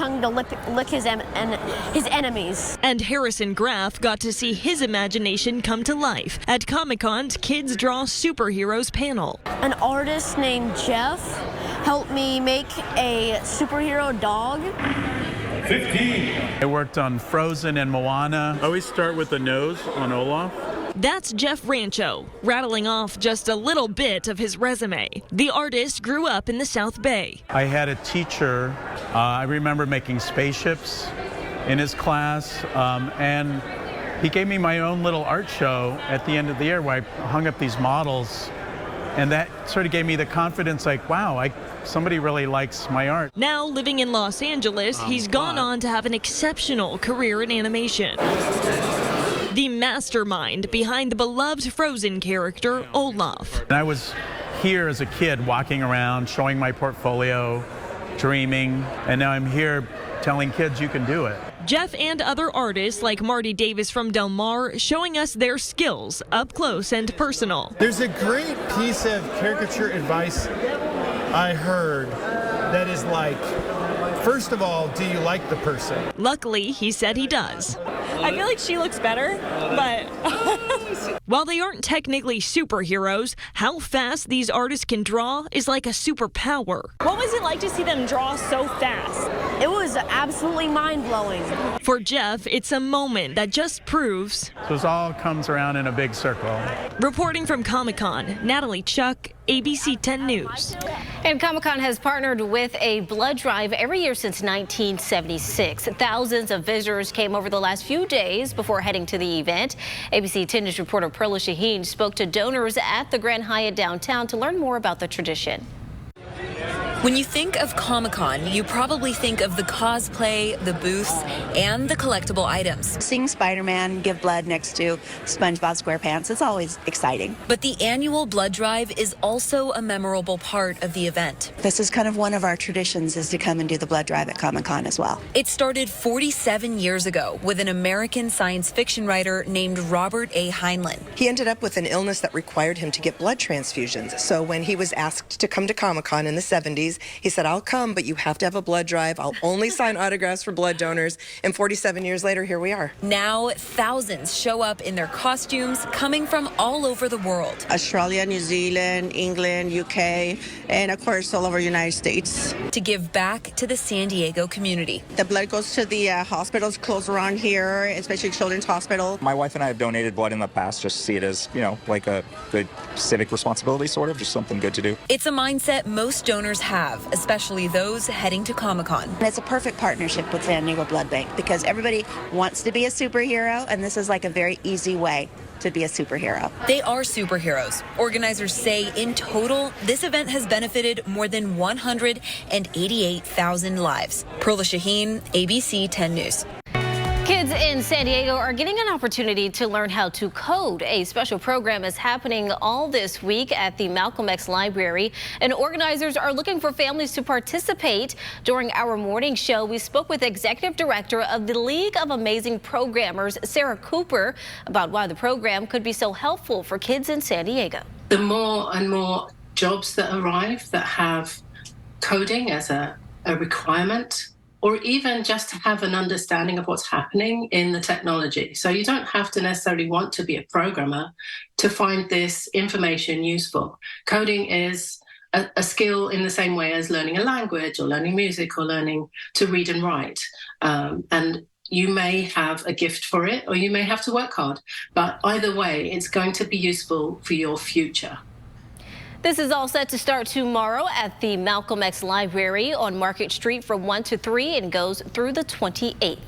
tongue to lick his enemies. And Harrison Graff got to see his imagination come to life at ComicCon's Kids Draw Superheroes panel. An artist named Jeff helped me make a superhero dog. 15. I worked on Frozen and Moana. I always start with the nose on Olaf. That's Jeff Rancho, rattling off just a little bit of his resume. The artist grew up in the South Bay. I had a teacher, I remember making spaceships in his class, and he gave me my own little art show at the end of the year where I hung up these models, and that sort of gave me the confidence, like, wow, somebody really likes my art. Now living in Los Angeles, he's gone on to have an exceptional career in animation. The mastermind behind the beloved Frozen character, Olaf. And I was here as a kid, walking around, showing my portfolio, dreaming, and now I'm here telling kids you can do it. Jeff and other artists like Marty Davis from Del Mar showing us their skills up close and personal. There's a great piece of caricature advice I heard that is like, first of all, do you like the person? Luckily, he said he does. I feel like she looks better, but... While they aren't technically superheroes, how fast these artists can draw is like a superpower. What was it like to see them draw so fast? It was absolutely mind-blowing. For Jeff, it's a moment that just proves... So it all comes around in a big circle. Reporting from ComicCon, Natalie Chuck, ABC 10 News. And ComicCon has partnered with a blood drive every year since 1976. Thousands of visitors came over the last few days before heading to the event. ABC 10 News reporter Perla Shaheen spoke to donors at the Grand Hyatt downtown to learn more about the tradition. When you think of Comic-Con, you probably think of the cosplay, the booths, and the collectible items. Seeing Spider-Man give blood next to SpongeBob SquarePants, it's always exciting. But the annual blood drive is also a memorable part of the event. This is kind of one of our traditions, is to come and do the blood drive at Comic-Con as well. It started 47 years ago with an American science fiction writer named Robert A. Heinlein. He ended up with an illness that required him to get blood transfusions. So when he was asked to come to Comic-Con in the 70s, he said, I'll come, but you have to have a blood drive. I'll only sign autographs for blood donors. And 47 years later, here we are. Now, thousands show up in their costumes, coming from all over the world. Australia, New Zealand, England, UK, and of course, all over the United States. To give back to the San Diego community. The blood goes to the hospitals close around here, especially Children's Hospital. My wife and I have donated blood in the past, just see it as, like a good civic responsibility, sort of, just something good to do. It's a mindset most donors have, especially those heading to Comic-Con. It's a perfect partnership with San Diego Blood Bank because everybody wants to be a superhero, and this is like a very easy way to be a superhero. They are superheroes. Organizers say in total, this event has benefited more than 188,000 lives. Perla Shaheen, ABC 10 News. Kids in San Diego are getting an opportunity to learn how to code. A special program is happening all this week at the Malcolm X Library, and organizers are looking for families to participate. During our morning show, we spoke with Executive Director of the League of Amazing Programmers, Sarah Cooper, about why the program could be so helpful for kids in San Diego. The more and more jobs that arrive that have coding as a requirement, or even just to have an understanding of what's happening in the technology. So you don't have to necessarily want to be a programmer to find this information useful. Coding is a skill in the same way as learning a language or learning music or learning to read and write. And you may have a gift for it, or you may have to work hard. But either way, it's going to be useful for your future. This is all set to start tomorrow at the Malcolm X Library on Market Street from 1 to 3 and goes through the 28th.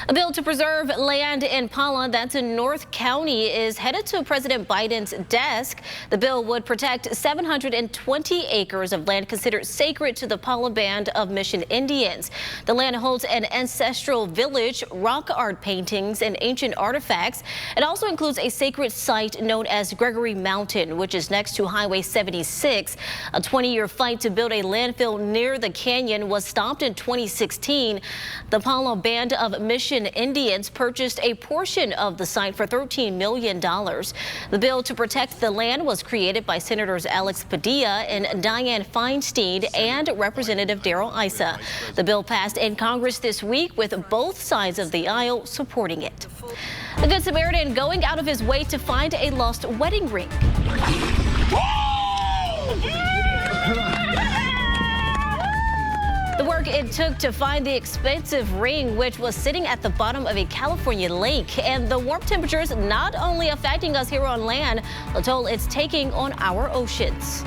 A bill to preserve land in Pala, that's in North County, is headed to President Biden's desk. The bill would protect 720 acres of land considered sacred to the Pala Band of Mission Indians. The land holds an ancestral village, rock art paintings, and ancient artifacts. It also includes a sacred site known as Gregory Mountain, which is next to Highway 76. A 20-year fight to build a landfill near the canyon was stopped in 2016. The Pala Band of of Mission Indians purchased a portion of the site for $13 million. The bill to protect the land was created by Senators Alex Padilla and Dianne Feinstein and Representative Darrell Issa. The bill passed in Congress this week with both sides of the aisle supporting it. A Good Samaritan going out of his way to find a lost wedding ring. The work it took to find the expensive ring, which was sitting at the bottom of a California lake. And the warm temperatures not only affecting us here on land, the toll it's taking on our oceans.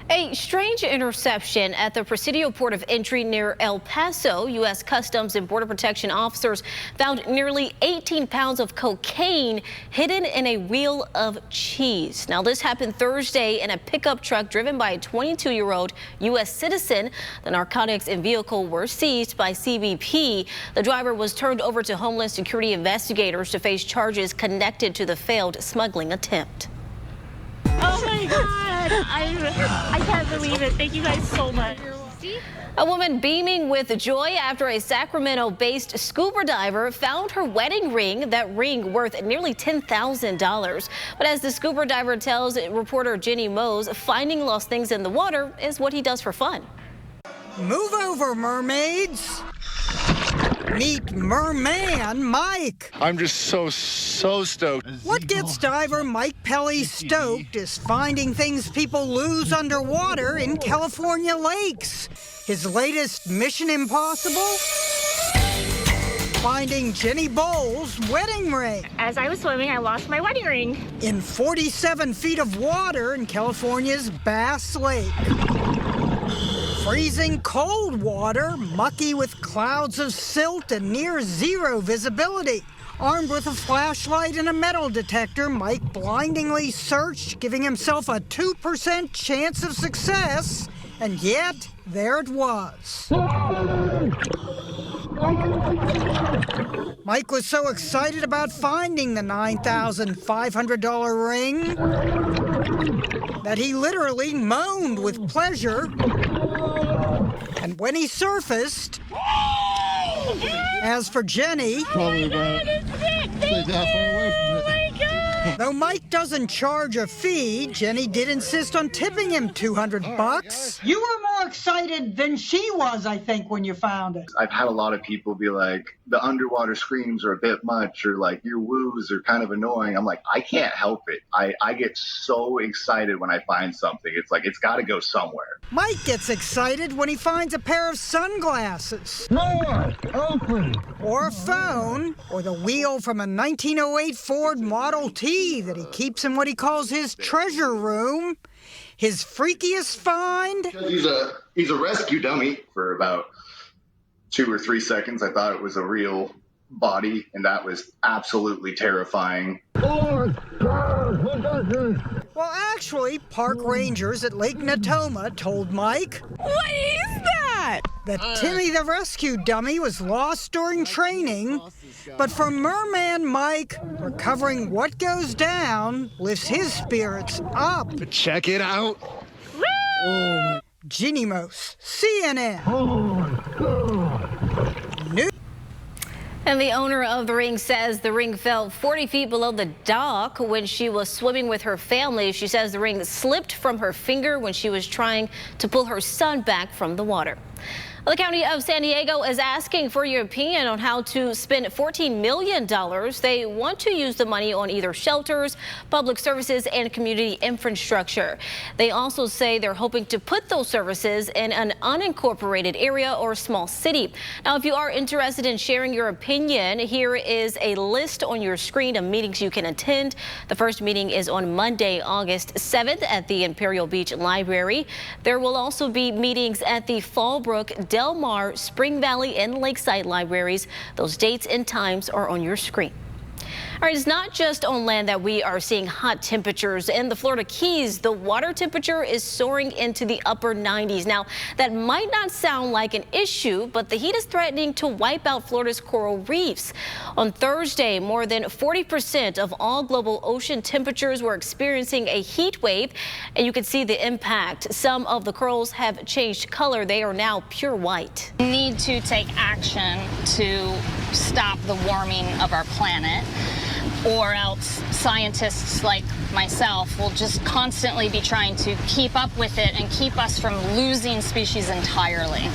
A strange interception at the Presidio Port of Entry near El Paso. U.S. Customs and Border Protection officers found nearly 18 pounds of cocaine hidden in a wheel of cheese. Now, this happened Thursday in a pickup truck driven by a 22-year-old U.S. citizen. The narcotics and vehicle were seized by CBP. The driver was turned over to Homeland Security investigators to face charges connected to the failed smuggling attempt. Oh my God, I can't believe it. Thank you guys so much. A woman beaming with joy after a Sacramento-based scuba diver found her wedding ring, that ring worth nearly $10,000. But as the scuba diver tells reporter Jenny Mose, finding lost things in the water is what he does for fun. Move over, mermaids. Meet Merman Mike. I'm just so stoked. What gets diver Mike Pelly stoked is finding things people lose underwater in California lakes. His latest Mission Impossible? Finding Jenny Bowles' wedding ring. As I was swimming, I lost my wedding ring. In 47 feet of water in California's Bass Lake. Freezing cold water, mucky with clouds of silt and near zero visibility. Armed with a flashlight and a metal detector, Mike blindingly searched, giving himself a 2% chance of success, and yet there it was. Mike was so excited about finding the $9,500 ring that he literally moaned with pleasure. And when he surfaced, as for Jenny, though Mike doesn't charge a fee, Jenny did insist on tipping him $200. You were more excited than she was, I think, when you found it. I've had a lot of people be like, the underwater screams are a bit much, or like your woos are kind of annoying. I'm like, I can't help it. I get so excited when I find something. It's like, it's got to go somewhere. Mike gets excited when he finds a pair of sunglasses. Or a phone, or the wheel from a 1908 Ford Model T that he keeps in what he calls his treasure room. His freakiest find? He's a rescue dummy. For about 2 or 3 seconds, I thought it was a real body, and that was absolutely terrifying. Well, actually, park rangers at Lake Natoma told Mike, What is that? that Timmy the rescue dummy was lost during training. But for Merman Mike, recovering what goes down lifts his spirits up. Check it out. Oh, Ginny Mose, CNN. And the owner of the ring says the ring fell 40 feet below the dock when she was swimming with her family. She says the ring slipped from her finger when she was trying to pull her son back from the water. The County of San Diego is asking for your opinion on how to spend $14 million. They want to use the money on either shelters, public services, and community infrastructure. They also say they're hoping to put those services in an unincorporated area or small city. Now, if you are interested in sharing your opinion, here is a list on your screen of meetings you can attend. The first meeting is on Monday, August 7th at the Imperial Beach Library. There will also be meetings at the Fallbrook, Del Mar, Spring Valley, and Lakeside libraries. Those dates and times are on your screen. All right, it's not just on land that we are seeing hot temperatures. In the Florida Keys, the water temperature is soaring into the upper 90s. Now, that might not sound like an issue, but the heat is threatening to wipe out Florida's coral reefs. On Thursday, more than 40% of all global ocean temperatures were experiencing a heat wave, and you can see the impact. Some of the corals have changed color. They are now pure white. We need to take action to stop the warming of our planet, or else scientists like myself will just constantly be trying to keep up with it and keep us from losing species entirely.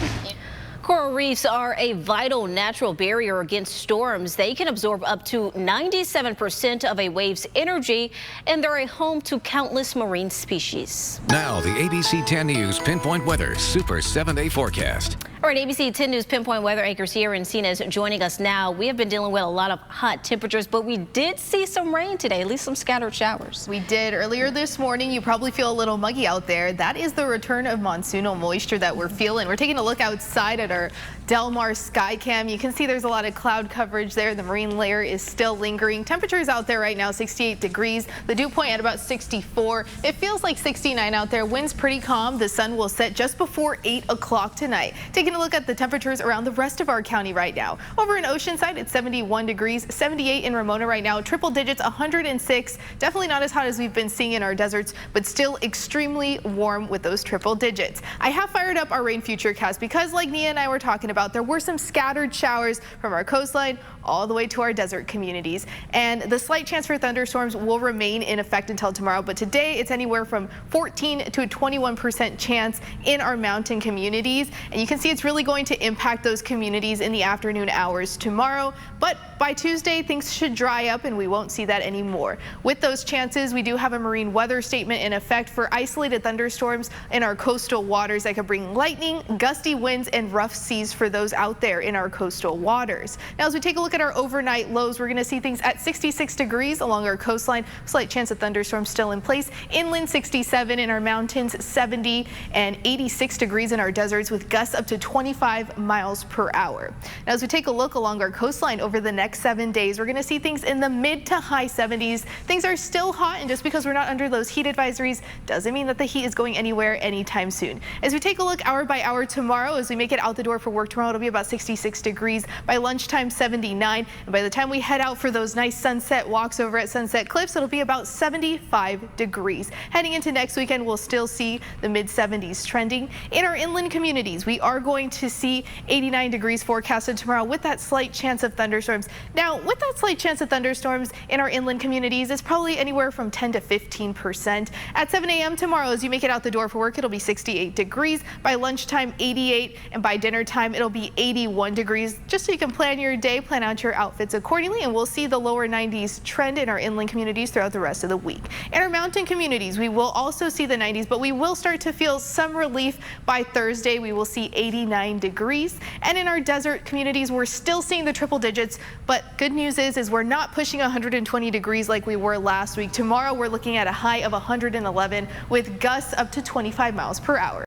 Coral reefs are a vital natural barrier against storms. They can absorb up to 97% of a wave's energy, and they're a home to countless marine species. Now, the ABC 10 News Pinpoint Weather Super 7-Day Forecast. All right, ABC 10 News Pinpoint Weather anchor Sierra Encinas joining us now. We have been dealing with a lot of hot temperatures, but we did see some rain today, at least some scattered showers. We did earlier this morning. You probably feel a little muggy out there. That is the return of monsoonal moisture that we're feeling. We're taking a look outside at our Del Mar sky cam. You can see there's a lot of cloud coverage there. The marine layer is still lingering. Temperatures out there right now, 68 degrees. The dew point at about 64. It feels like 69 out there. Wind's pretty calm. The sun will set just before 8 o'clock tonight. Taking a look at the temperatures around the rest of our county right now. Over in Oceanside, it's 71 degrees, 78 in Ramona right now, triple digits, 106. Definitely not as hot as we've been seeing in our deserts, but still extremely warm with those triple digits. I have fired up our rain futurecast because, like Nia and I were talking about, there were some scattered showers from our coastline all the way to our desert communities. And the slight chance for thunderstorms will remain in effect until tomorrow. But today it's anywhere from 14 to a 21% chance in our mountain communities. And you can see it's really going to impact those communities in the afternoon hours tomorrow. But by Tuesday, things should dry up and we won't see that anymore. With those chances, we do have a marine weather statement in effect for isolated thunderstorms in our coastal waters that could bring lightning, gusty winds, and rough seas for those out there in our coastal waters. Now, as we take a look at our overnight lows, we're going to see things at 66 degrees along our coastline. Slight chance of thunderstorms still in place. Inland 67, in our mountains 70, and 86 degrees in our deserts with gusts up to 25 miles per hour. Now, as we take a look along our coastline over the next 7 days, we're going to see things in the mid to high 70s. Things are still hot, and just because we're not under those heat advisories doesn't mean that the heat is going anywhere anytime soon. As we take a look hour by hour tomorrow, as we make it out the door for work tomorrow, it'll be about 66 degrees. By lunchtime, 79. And by the time we head out for those nice sunset walks over at Sunset Cliffs, it'll be about 75 degrees. Heading into next weekend, we'll still see the mid 70s trending. In our inland communities, we are going to see 89 degrees forecasted tomorrow with that slight chance of thunderstorms. Now, with that slight chance of thunderstorms in our inland communities, it's probably anywhere from 10 to 15%. At 7 a.m. tomorrow, as you make it out the door for work, it'll be 68 degrees. By lunchtime, 88, and by dinner time, it'll be 81 degrees. Just so you can plan your day, plan out your outfits accordingly, and we'll see the lower 90s trend in our inland communities throughout the rest of the week. In our mountain communities, we will also see the 90s, but we will start to feel some relief by Thursday. We will see 89 degrees. And in our desert communities, we're still seeing the triple digits, but good news is we're not pushing 120 degrees like we were last week. Tomorrow, we're looking at a high of 111 with gusts up to 25 miles per hour.